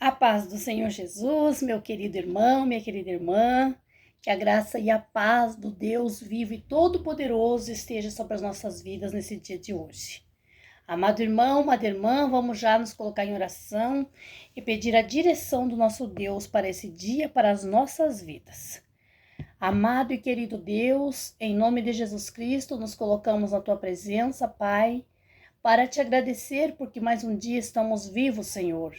A paz do Senhor Jesus, meu querido irmão, minha querida irmã, que a graça e a paz do Deus vivo e todo-poderoso esteja sobre as nossas vidas nesse dia de hoje. Amado irmão, amada irmã, vamos já nos colocar em oração e pedir a direção do nosso Deus para esse dia, para as nossas vidas. Amado e querido Deus, em nome de Jesus Cristo, nos colocamos na tua presença, Pai, para te agradecer porque mais um dia estamos vivos, Senhor.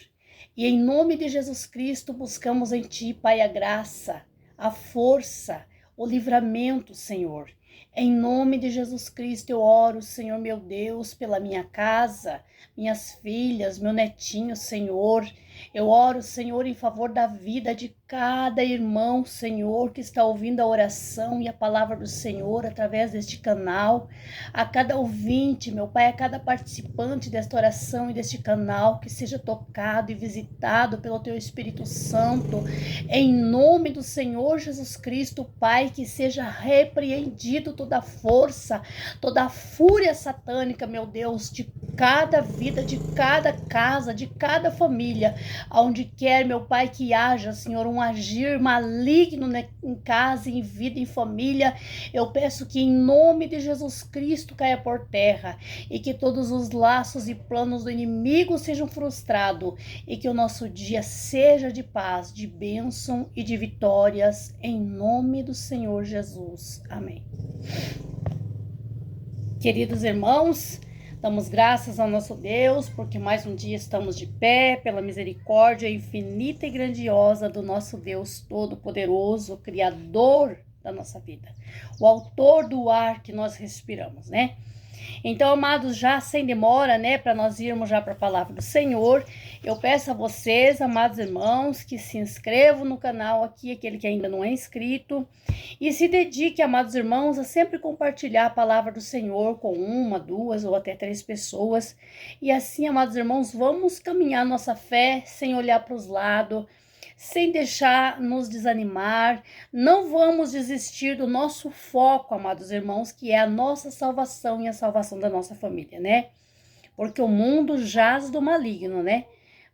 E em nome de Jesus Cristo buscamos em Ti, Pai, a graça, a força, o livramento, Senhor. Em nome de Jesus Cristo eu oro, Senhor meu Deus, pela minha casa, minhas filhas, meu netinho, Senhor. Eu oro, Senhor, em favor da vida de cada irmão, Senhor, que está ouvindo a oração e a palavra do Senhor através deste canal. A cada ouvinte, meu Pai, a cada participante desta oração e deste canal, que seja tocado e visitado pelo Teu Espírito Santo. Em nome do Senhor Jesus Cristo, Pai, que seja repreendido toda força, toda fúria satânica, meu Deus, de cada vida, de cada casa, de cada família, aonde quer, meu Pai, que haja, Senhor, um agir maligno em casa, em vida, em família. Eu peço que em nome de Jesus Cristo caia por terra e que todos os laços e planos do inimigo sejam frustrados e que o nosso dia seja de paz, de bênção e de vitórias em nome do Senhor Jesus. Amém. Queridos irmãos, damos graças ao nosso Deus, porque mais um dia estamos de pé, pela misericórdia infinita e grandiosa do nosso Deus Todo-Poderoso, Criador da nossa vida, o autor do ar que nós respiramos, né? Então, amados, já sem demora, né, para nós irmos já para a palavra do Senhor, eu peço a vocês, amados irmãos, que se inscrevam no canal aqui, aquele que ainda não é inscrito, e se dedique, amados irmãos, a sempre compartilhar a palavra do Senhor com uma, duas ou até 3 pessoas, e assim, amados irmãos, vamos caminhar nossa fé sem olhar para os lados, sem deixar nos desanimar. Não vamos desistir do nosso foco, amados irmãos, que é a nossa salvação e a salvação da nossa família, né? Porque o mundo jaz do maligno, né?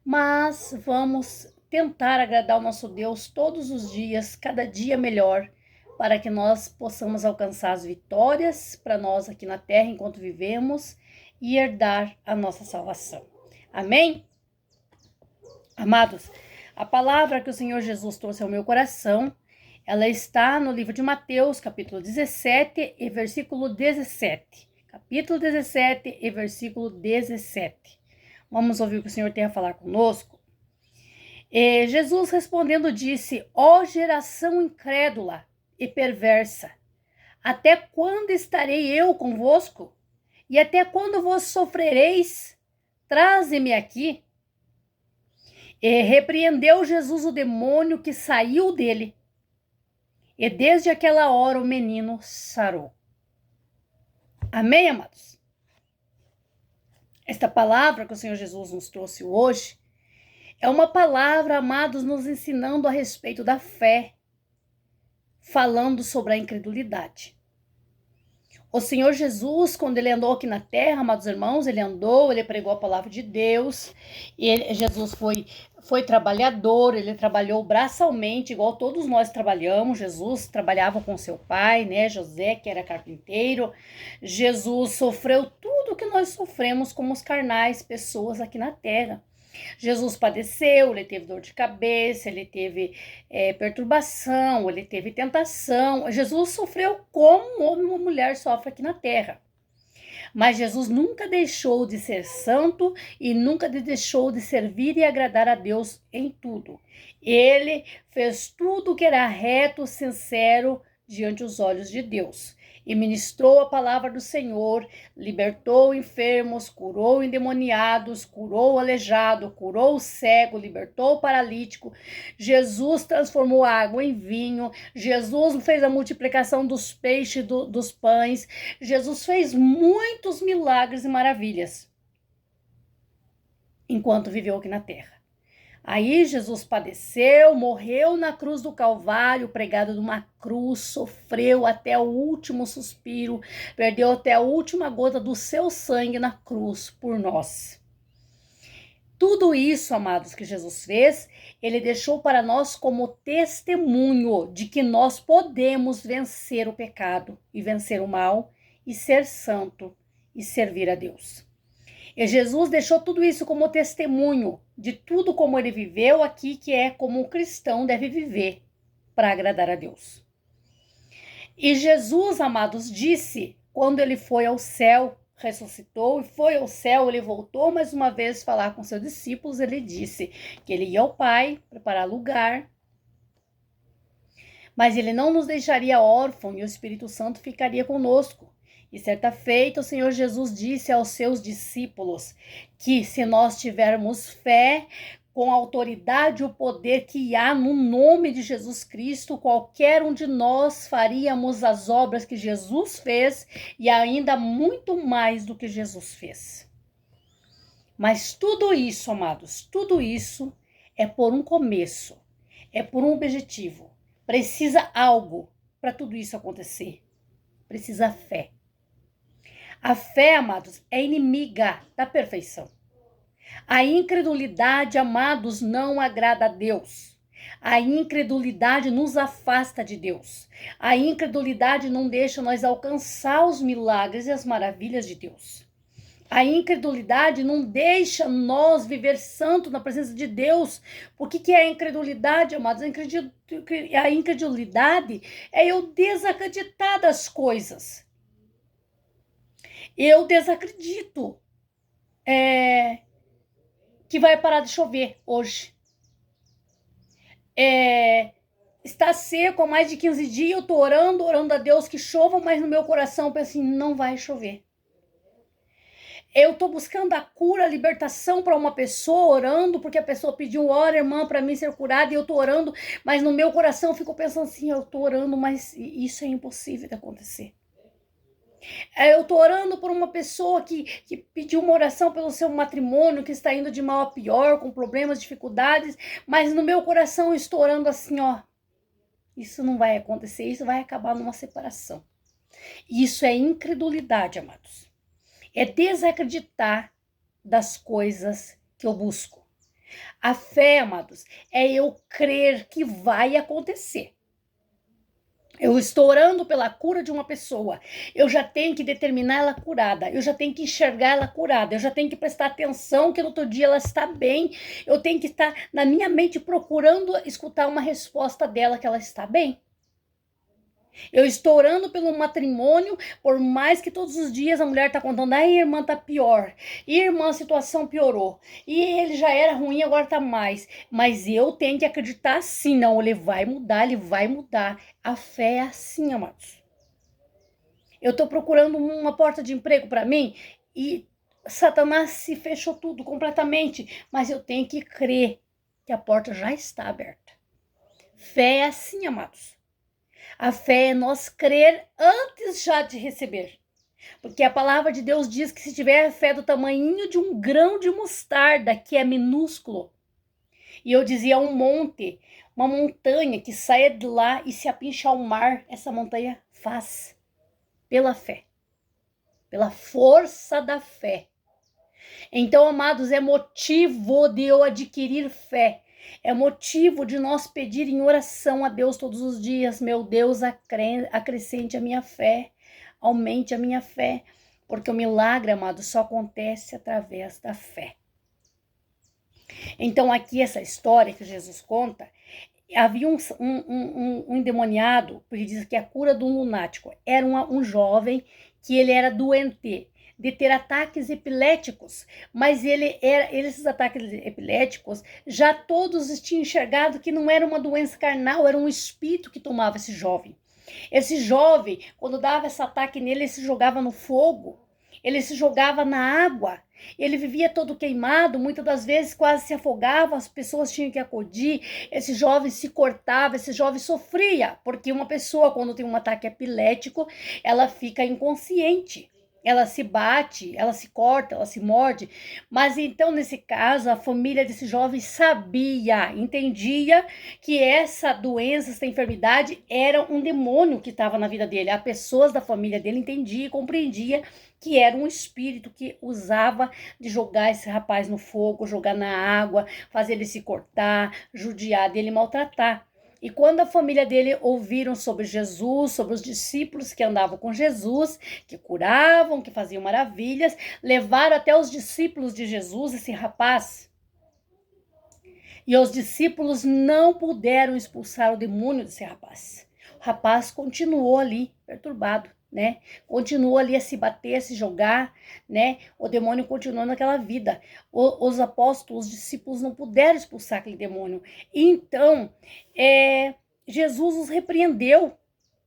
Mas vamos tentar agradar o nosso Deus todos os dias, cada dia melhor, para que nós possamos alcançar as vitórias para nós aqui na terra enquanto vivemos e herdar a nossa salvação. Amém? Amados, a palavra que o Senhor Jesus trouxe ao meu coração, ela está no livro de Mateus, capítulo 17 e versículo 17. Capítulo 17 e versículo 17. Vamos ouvir o que o Senhor tem a falar conosco. E Jesus respondendo disse: ó geração incrédula e perversa, até quando estarei eu convosco? E até quando vos sofrereis? Traze-me aqui. E repreendeu Jesus o demônio que saiu dele. E desde aquela hora o menino sarou. Amém, amados? Esta palavra que o Senhor Jesus nos trouxe hoje é uma palavra, amados, nos ensinando a respeito da fé, falando sobre a incredulidade. O Senhor Jesus, quando ele andou aqui na terra, amados irmãos, ele pregou a palavra de Deus, e Jesus foi trabalhador, ele trabalhou braçalmente, igual todos nós trabalhamos. Jesus trabalhava com seu pai, né, José, que era carpinteiro. Jesus sofreu tudo que nós sofremos como os carnais, pessoas aqui na terra. Jesus padeceu, ele teve dor de cabeça, ele teve perturbação, ele teve tentação. Jesus sofreu como um homem e uma mulher sofrem aqui na terra. Mas Jesus nunca deixou de ser santo e nunca deixou de servir e agradar a Deus em tudo. Ele fez tudo que era reto, sincero diante dos olhos de Deus. E ministrou a palavra do Senhor, libertou enfermos, curou endemoniados, curou o aleijado, curou o cego, libertou o paralítico. Jesus transformou a água em vinho. Jesus fez a multiplicação dos peixes, dos pães. Jesus fez muitos milagres e maravilhas enquanto viveu aqui na terra. Aí Jesus padeceu, morreu na cruz do Calvário, pregado numa cruz, sofreu até o último suspiro, perdeu até a última gota do seu sangue na cruz por nós. Tudo isso, amados, que Jesus fez, ele deixou para nós como testemunho de que nós podemos vencer o pecado e vencer o mal e ser santo e servir a Deus. E Jesus deixou tudo isso como testemunho de tudo como ele viveu aqui, que é como um cristão deve viver para agradar a Deus. E Jesus, amados, disse, quando ele foi ao céu, ressuscitou e foi ao céu, ele voltou mais uma vez falar com seus discípulos, ele disse que ele ia ao Pai preparar lugar, mas ele não nos deixaria órfão e o Espírito Santo ficaria conosco. E certa feita o Senhor Jesus disse aos seus discípulos que se nós tivermos fé, com a autoridade e o poder que há no nome de Jesus Cristo, qualquer um de nós faríamos as obras que Jesus fez e ainda muito mais do que Jesus fez. Mas tudo isso, amados, tudo isso é por um começo, é por um objetivo. Precisa algo para tudo isso acontecer. Precisa fé. A fé, amados, é inimiga da perfeição. A incredulidade, amados, não agrada a Deus. A incredulidade nos afasta de Deus. A incredulidade não deixa nós alcançar os milagres e as maravilhas de Deus. A incredulidade não deixa nós viver santo na presença de Deus. O que é a incredulidade, amados? A incredulidade é eu desacreditar das coisas. Eu desacredito que vai parar de chover hoje. Está seco há mais de 15 dias, eu tô orando a Deus que chova, mas no meu coração eu penso assim, não vai chover. Eu tô buscando a cura, a libertação para uma pessoa, orando, porque a pessoa pediu, ora, irmã, para mim ser curada, e eu tô orando, mas no meu coração eu fico pensando assim, eu tô orando, mas isso é impossível de acontecer. Eu tô orando por uma pessoa que pediu uma oração pelo seu matrimônio, que está indo de mal a pior, com problemas, dificuldades, mas no meu coração eu estou orando assim, ó, isso não vai acontecer, isso vai acabar numa separação. Isso é incredulidade, amados. É desacreditar das coisas que eu busco. A fé, amados, é eu crer que vai acontecer. Eu estou orando pela cura de uma pessoa, eu já tenho que determinar ela curada, eu já tenho que enxergar ela curada, eu já tenho que prestar atenção que no outro dia ela está bem, eu tenho que estar na minha mente procurando escutar uma resposta dela que ela está bem. Eu estou orando pelo matrimônio, por mais que todos os dias a mulher está contando, a irmã está pior, irmã, a situação piorou, e ele já era ruim, agora está mais. Mas eu tenho que acreditar sim, não, ele vai mudar, ele vai mudar. A fé é assim, amados. Eu estou procurando uma porta de emprego para mim e Satanás se fechou tudo completamente, mas eu tenho que crer que a porta já está aberta. Fé é assim, amados. A fé é nós crer antes já de receber. Porque a palavra de Deus diz que se tiver a fé do tamanho de um grão de mostarda, que é minúsculo, e eu dizia um monte, uma montanha que saia de lá e se apincha ao mar, essa montanha faz pela fé, pela força da fé. Então, amados, é motivo de eu adquirir fé. É motivo de nós pedir em oração a Deus todos os dias. Meu Deus, acrescente a minha fé, aumente a minha fé. Porque o milagre, amado, só acontece através da fé. Então aqui essa história que Jesus conta, havia um endemoniado, porque diz que a cura de um lunático. Era um jovem que ele era doente de ter ataques epiléticos, mas esses ataques epiléticos, já todos tinham enxergado que não era uma doença carnal, era um espírito que tomava esse jovem. Esse jovem, quando dava esse ataque nele, ele se jogava no fogo, ele se jogava na água, ele vivia todo queimado, muitas das vezes quase se afogava, as pessoas tinham que acudir, esse jovem se cortava, esse jovem sofria, porque uma pessoa quando tem um ataque epilético, ela fica inconsciente. ela se bate, ela se corta, ela se morde. Mas então, nesse caso, a família desse jovem sabia, entendia que essa doença, essa enfermidade era um demônio que estava na vida dele. As pessoas da família dele entendiam e compreendiam que era um espírito que usava de jogar esse rapaz no fogo, jogar na água, fazer ele se cortar, judiar dele, maltratar. E quando a família dele ouviram sobre Jesus, sobre os discípulos que andavam com Jesus, que curavam, que faziam maravilhas, levaram até os discípulos de Jesus esse rapaz. E os discípulos não puderam expulsar o demônio desse rapaz. O rapaz continuou ali, perturbado, né? Continuou ali a se bater, a se jogar, né? O demônio continuou naquela vida. Os apóstolos, os discípulos não puderam expulsar aquele demônio. Então, Jesus os repreendeu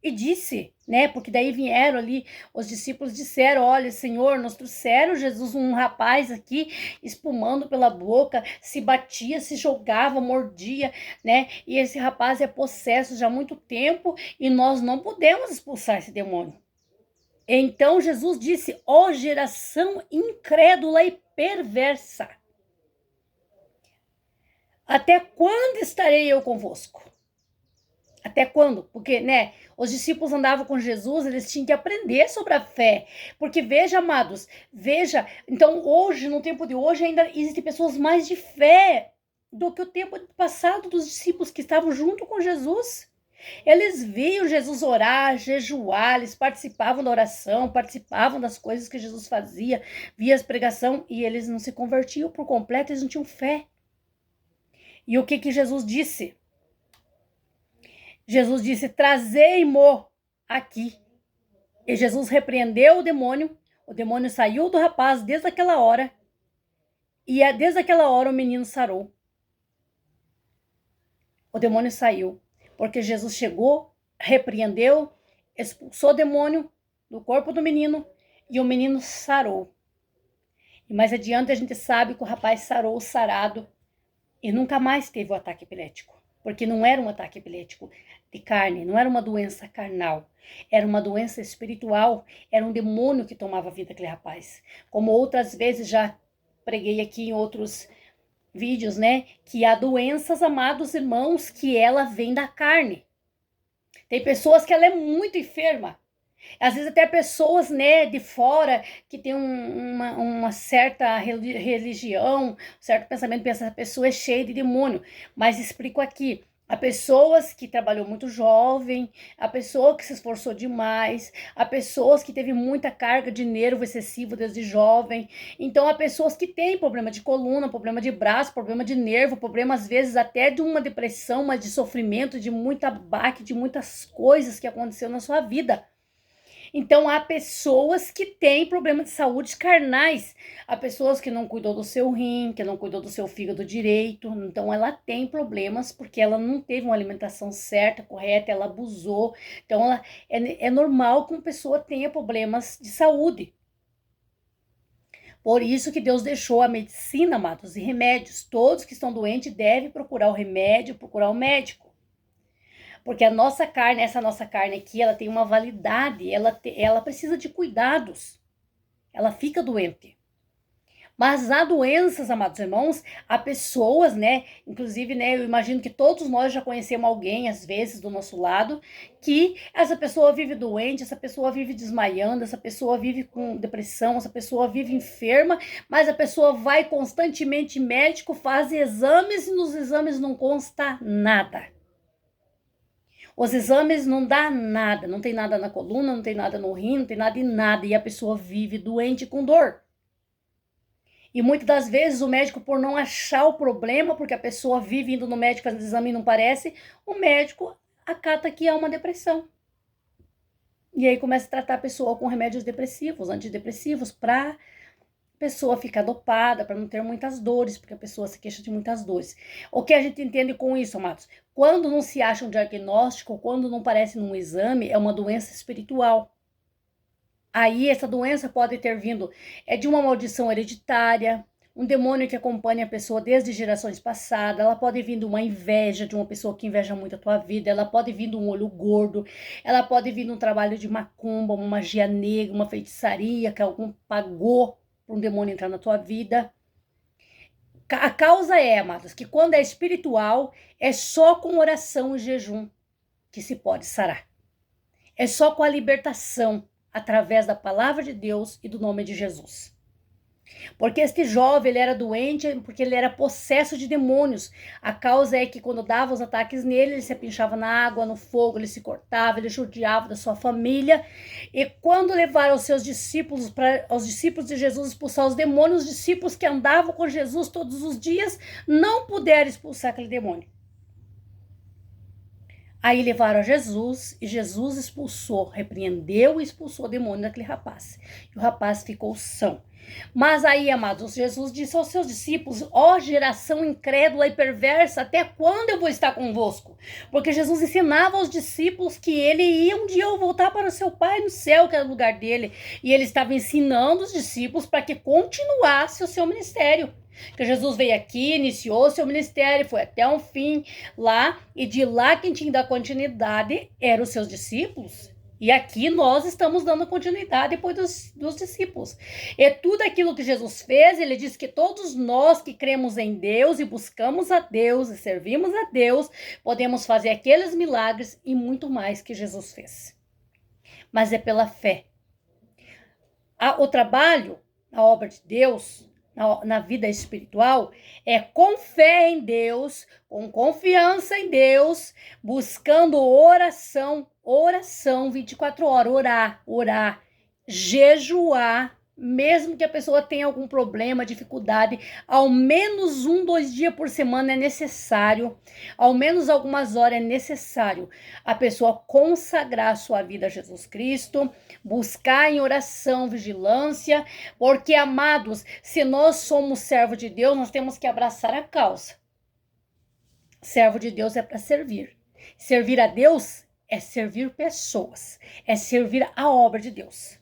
e disse, né? Porque daí vieram ali, os discípulos disseram: olha, Senhor, nós trouxeram Jesus, um rapaz aqui, espumando pela boca, se batia, se jogava, mordia, né? E esse rapaz é possesso já há muito tempo e nós não podemos expulsar esse demônio. Então Jesus disse: ó geração incrédula e perversa, até quando estarei eu convosco? Até quando? Porque, né, os discípulos andavam com Jesus, eles tinham que aprender sobre a fé. Porque veja, amados, veja, então hoje, no tempo de hoje, ainda existem pessoas mais de fé do que o tempo passado dos discípulos que estavam junto com Jesus. Eles viam Jesus orar, jejuar, eles participavam da oração, participavam das coisas que Jesus fazia, via as pregação, e eles não se convertiam por completo, eles não tinham fé. E o que Jesus disse? Jesus disse: trazei-mo aqui. E Jesus repreendeu o demônio saiu do rapaz desde aquela hora, e desde aquela hora o menino sarou. O demônio saiu, porque Jesus chegou, repreendeu, expulsou o demônio do corpo do menino, e o menino sarou. E mais adiante a gente sabe que o rapaz sarou, sarado, e nunca mais teve o ataque epilético. Porque não era um ataque epilético de carne, não era uma doença carnal, era uma doença espiritual, era um demônio que tomava a vida daquele rapaz. Como outras vezes já preguei aqui em outros vídeos, né, que há doenças, amados irmãos, que ela vem da carne. Tem pessoas que ela é muito enferma, às vezes até pessoas, né, de fora, que tem uma certa religião, certo pensamento, pensa que essa pessoa é cheia de demônio. Mas explico aqui, há pessoas que trabalhou muito jovem, há pessoa que se esforçou demais, há pessoas que teve muita carga de nervo excessivo desde jovem. Então há pessoas que têm problema de coluna, problema de braço, problema de nervo, problema às vezes até de uma depressão, mas de sofrimento, de muita baque, de muitas coisas que aconteceu na sua vida. Então, há pessoas que têm problemas de saúde carnais. Há pessoas que não cuidou do seu rim, que não cuidou do seu fígado direito. Então, ela tem problemas porque ela não teve uma alimentação certa, correta, ela abusou. Então, é normal que uma pessoa tenha problemas de saúde. Por isso que Deus deixou a medicina, amados, e remédios. Todos que estão doentes devem procurar o remédio, procurar o médico. Porque a nossa carne, essa nossa carne aqui, ela tem uma validade, ela precisa de cuidados. Ela fica doente. Mas há doenças, amados irmãos, há pessoas, né? Inclusive, né? Eu imagino que todos nós já conhecemos alguém, às vezes, do nosso lado, que essa pessoa vive doente, essa pessoa vive desmaiando, essa pessoa vive com depressão, essa pessoa vive enferma, mas a pessoa vai constantemente médico, faz exames e nos exames não consta nada. Os exames não dá nada, não tem nada na coluna, não tem nada no rim, não tem nada em nada, e a pessoa vive doente com dor. E muitas das vezes o médico, por não achar o problema, porque a pessoa vive indo no médico fazendo exame e não parece, o médico acata que é uma depressão. E aí começa a tratar a pessoa com remédios depressivos, antidepressivos, para pessoa ficar dopada, para não ter muitas dores, porque a pessoa se queixa de muitas dores. O que a gente entende com isso, amados? Quando não se acha um diagnóstico, quando não parece num exame, é uma doença espiritual. Aí essa doença pode ter vindo de uma maldição hereditária, um demônio que acompanha a pessoa desde gerações passadas, ela pode vir de uma inveja, de uma pessoa que inveja muito a tua vida, ela pode vir de um olho gordo, ela pode vir de um trabalho de macumba, uma magia negra, uma feitiçaria que algum pagou para um demônio entrar na tua vida. A causa é, amados, que quando é espiritual, é só com oração e jejum que se pode sarar. É só com a libertação, através da palavra de Deus e do nome de Jesus. Porque este jovem, ele era doente porque ele era possesso de demônios. A causa é que quando dava os ataques nele, ele se apinchava na água, no fogo, ele se cortava, ele judiava da sua família. E quando levaram os seus discípulos, os discípulos de Jesus expulsar os demônios, os discípulos que andavam com Jesus todos os dias, não puderam expulsar aquele demônio. Aí levaram a Jesus e Jesus expulsou, repreendeu e expulsou o demônio daquele rapaz. E o rapaz ficou são. Mas aí, amados, Jesus disse aos seus discípulos: ó geração incrédula e perversa, até quando eu vou estar convosco? Porque Jesus ensinava aos discípulos que ele ia um dia voltar para o seu Pai no céu, que era o lugar dele. E ele estava ensinando os discípulos para que continuasse o seu ministério. Que Jesus veio aqui, iniciou seu ministério, foi até um fim lá, e de lá quem tinha que dar continuidade eram os seus discípulos. E aqui nós estamos dando continuidade depois dos discípulos. E tudo aquilo que Jesus fez, ele disse que todos nós que cremos em Deus e buscamos a Deus e servimos a Deus, podemos fazer aqueles milagres e muito mais que Jesus fez. Mas é pela fé. O trabalho, a obra de Deus, na vida espiritual, é com fé em Deus, com confiança em Deus, buscando oração 24 horas, orar, jejuar, mesmo que a pessoa tenha algum problema, dificuldade, ao menos 2 dias por semana é necessário, ao menos algumas horas é necessário a pessoa consagrar sua vida a Jesus Cristo, buscar em oração, vigilância, porque, amados, se nós somos servo de Deus, nós temos que abraçar a causa. Servo de Deus é para servir. Servir a Deus é servir pessoas, é servir a obra de Deus.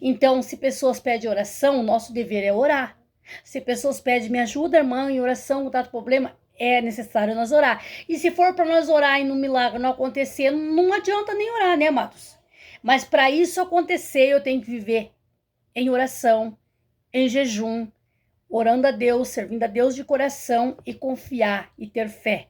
Então, se pessoas pedem oração, o nosso dever é orar. Se pessoas pedem, me ajuda, irmã, em oração, com dado problema, é necessário nós orar. E se for para nós orar e no milagre não acontecer, não adianta nem orar, né, amados? Mas para isso acontecer, eu tenho que viver em oração, em jejum, orando a Deus, servindo a Deus de coração e confiar e ter fé.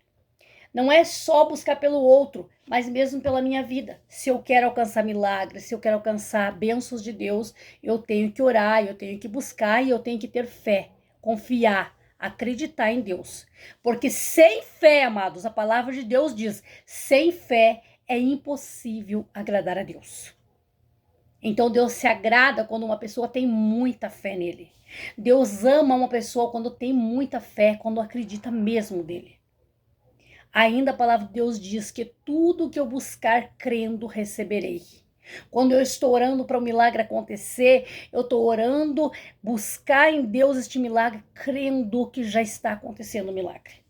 Não é só buscar pelo outro, mas mesmo pela minha vida. Se eu quero alcançar milagres, se eu quero alcançar bênçãos de Deus, eu tenho que orar, eu tenho que buscar e eu tenho que ter fé, confiar, acreditar em Deus. Porque sem fé, amados, a palavra de Deus diz, sem fé é impossível agradar a Deus. Então Deus se agrada quando uma pessoa tem muita fé nele. Deus ama uma pessoa quando tem muita fé, quando acredita mesmo nele. Ainda a palavra de Deus diz que tudo que eu buscar crendo receberei. Quando eu estou orando para o milagre acontecer, eu estou orando, buscar em Deus este milagre, crendo que já está acontecendo o milagre.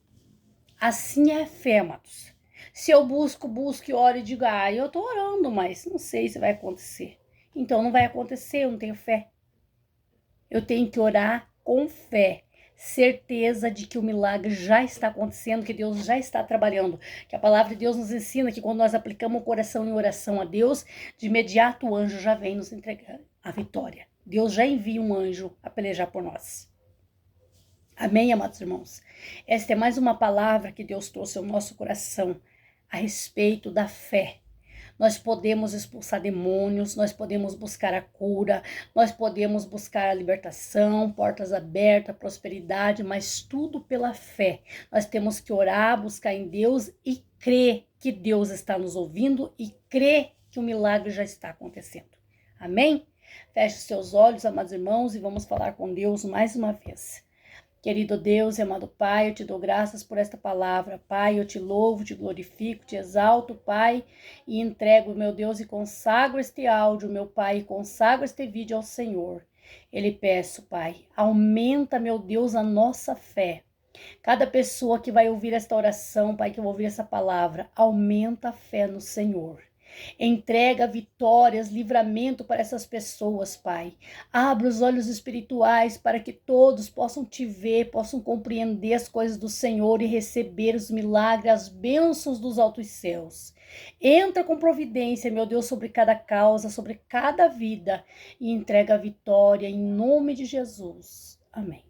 Assim é a fé, amados. Se eu busco e oro e digo, eu estou orando, mas não sei se vai acontecer. Então não vai acontecer, eu não tenho fé. Eu tenho que orar com fé. Certeza de que o milagre já está acontecendo, que Deus já está trabalhando, que a palavra de Deus nos ensina que quando nós aplicamos o coração em oração a Deus, de imediato o anjo já vem nos entregar a vitória. Deus já envia um anjo a pelejar por nós. Amém, amados irmãos? Esta é mais uma palavra que Deus trouxe ao nosso coração a respeito da fé. Nós podemos expulsar demônios, nós podemos buscar a cura, nós podemos buscar a libertação, portas abertas, prosperidade, mas tudo pela fé. Nós temos que orar, buscar em Deus e crer que Deus está nos ouvindo e crer que o milagre já está acontecendo. Amém? Feche os seus olhos, amados irmãos, e vamos falar com Deus mais uma vez. Querido Deus e amado Pai, eu te dou graças por esta palavra. Pai, eu te louvo, te glorifico, te exalto, Pai, e entrego, meu Deus, e consagro este áudio, meu Pai, e consagro este vídeo ao Senhor. Ele peço, Pai, aumenta, meu Deus, a nossa fé. Cada pessoa que vai ouvir esta oração, Pai, que vai ouvir essa palavra, aumenta a fé no Senhor. Entrega vitórias, livramento para essas pessoas, Pai. Abra os olhos espirituais para que todos possam te ver, possam compreender as coisas do Senhor e receber os milagres, as bênçãos dos altos céus. Entra com providência, meu Deus, sobre cada causa, sobre cada vida e entrega a vitória em nome de Jesus. Amém.